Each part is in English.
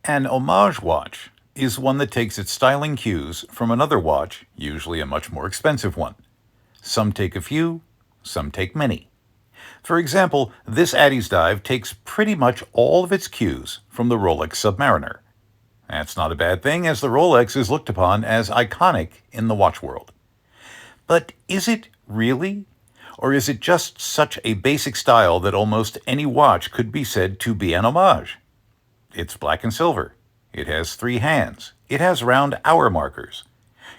An homage watch is one that takes its styling cues from another watch, usually a much more expensive one. Some take a few, some take many. For example, this Addiesdive takes pretty much all of its cues from the Rolex Submariner. That's not a bad thing, as the Rolex is looked upon as iconic in the watch world. But is it really? Or is it just such a basic style that almost any watch could be said to be an homage? It's black and silver. It has 3 hands. It has round hour markers.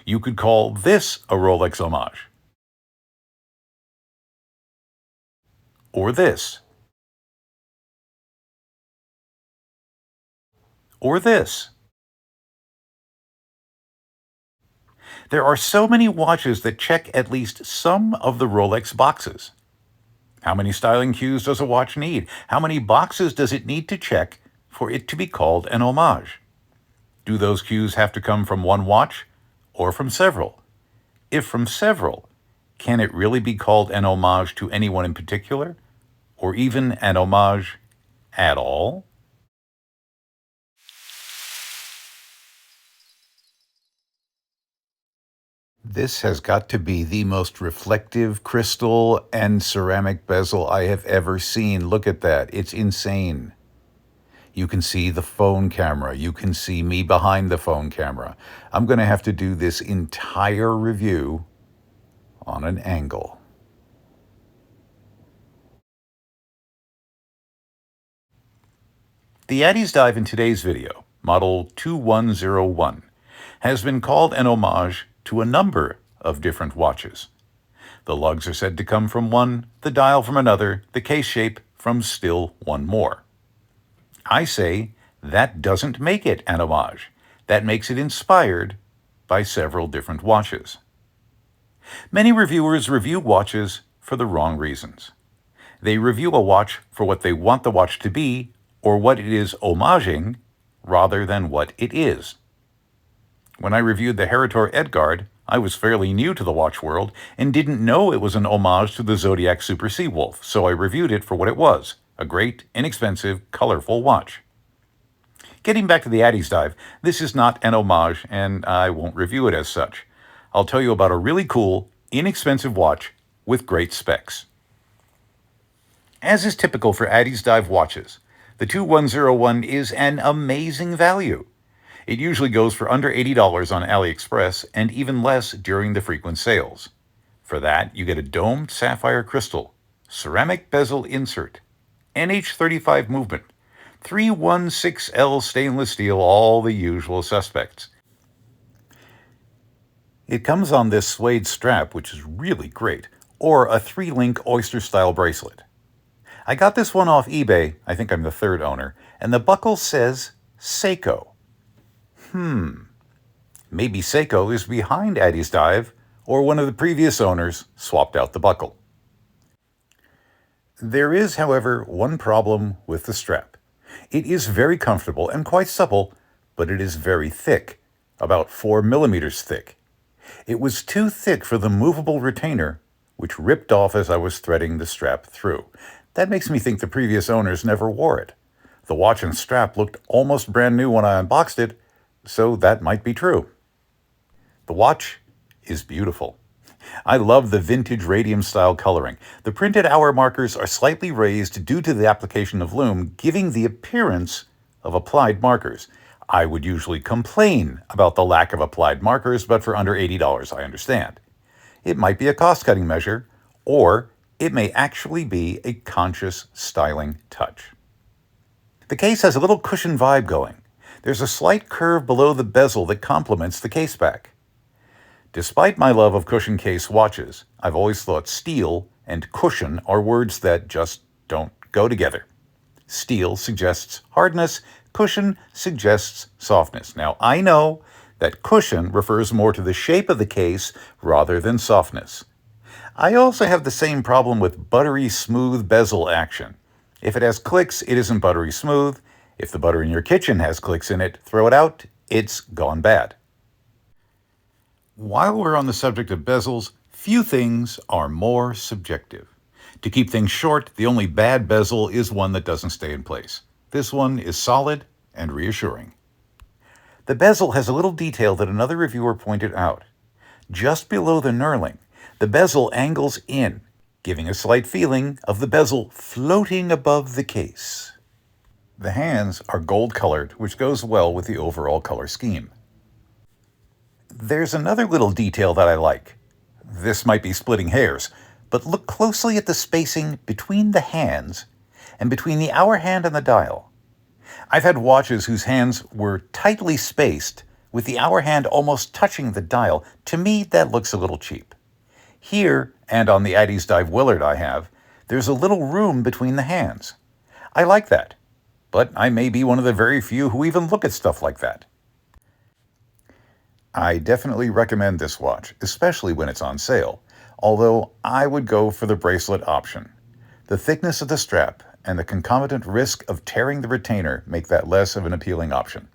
You could call this a Rolex homage. Or this. Or this. There are so many watches that check at least some of the Rolex boxes. How many styling cues does a watch need? How many boxes does it need to check for it to be called an homage? Do those cues have to come from one watch or from several? If from several, can it really be called an homage to anyone in particular? Or even an homage at all? This has got to be the most reflective crystal and ceramic bezel I have ever seen. Look at that. It's insane. You can see the phone camera. You can see me behind the phone camera. I'm going to have to do this entire review on an angle. The Addiesdive in today's video, model 2101, has been called an homage to a number of different watches. The lugs are said to come from one, the dial from another, the case shape from still one more. I say that doesn't make it an homage. That makes it inspired by several different watches. Many reviewers review watches for the wrong reasons. They review a watch for what they want the watch to be or what it is homaging rather than what it is. When I reviewed the Heritor Edgard, I was fairly new to the watch world and didn't know it was an homage to the Zodiac Super Seawolf, so I reviewed it for what it was, a great, inexpensive, colorful watch. Getting back to the Addiesdive, this is not an homage, and I won't review it as such. I'll tell you about a really cool, inexpensive watch with great specs. As is typical for Addiesdive watches, the 2101 is an amazing value. It usually goes for under $80 on AliExpress and even less during the frequent sales. For that, you get a domed sapphire crystal, ceramic bezel insert, NH35 movement, 316L stainless steel, all the usual suspects. It comes on this suede strap, which is really great, or a 3-link oyster-style bracelet. I got this one off eBay, I think I'm the third owner, and the buckle says Seiko. Maybe Seiko is behind Addiesdive, or one of the previous owners swapped out the buckle. There is, however, one problem with the strap. It is very comfortable and quite supple, but it is very thick, about 4 millimeters thick. It was too thick for the movable retainer, which ripped off as I was threading the strap through. That makes me think the previous owners never wore it. The watch and strap looked almost brand new when I unboxed it, so that might be true. The watch is beautiful. I love the vintage radium-style coloring. The printed hour markers are slightly raised due to the application of lume, giving the appearance of applied markers. I would usually complain about the lack of applied markers, but for under $80, I understand. It might be a cost-cutting measure, or it may actually be a conscious styling touch. The case has a little cushion vibe going. There's a slight curve below the bezel that complements the case back. Despite my love of cushion case watches, I've always thought steel and cushion are words that just don't go together. Steel suggests hardness, cushion suggests softness. Now, I know that cushion refers more to the shape of the case rather than softness. I also have the same problem with buttery smooth bezel action. If it has clicks, it isn't buttery smooth. If the butter in your kitchen has clicks in it, throw it out, it's gone bad. While we're on the subject of bezels, few things are more subjective. To keep things short, the only bad bezel is one that doesn't stay in place. This one is solid and reassuring. The bezel has a little detail that another reviewer pointed out. Just below the knurling, the bezel angles in, giving a slight feeling of the bezel floating above the case. The hands are gold-colored, which goes well with the overall color scheme. There's another little detail that I like. This might be splitting hairs, but look closely at the spacing between the hands and between the hour hand and the dial. I've had watches whose hands were tightly spaced, with the hour hand almost touching the dial. To me, that looks a little cheap. Here, and on the Addiesdive Willard I have, there's a little room between the hands. I like that, but I may be one of the very few who even look at stuff like that. I definitely recommend this watch, especially when it's on sale, although I would go for the bracelet option. The thickness of the strap and the concomitant risk of tearing the retainer make that less of an appealing option.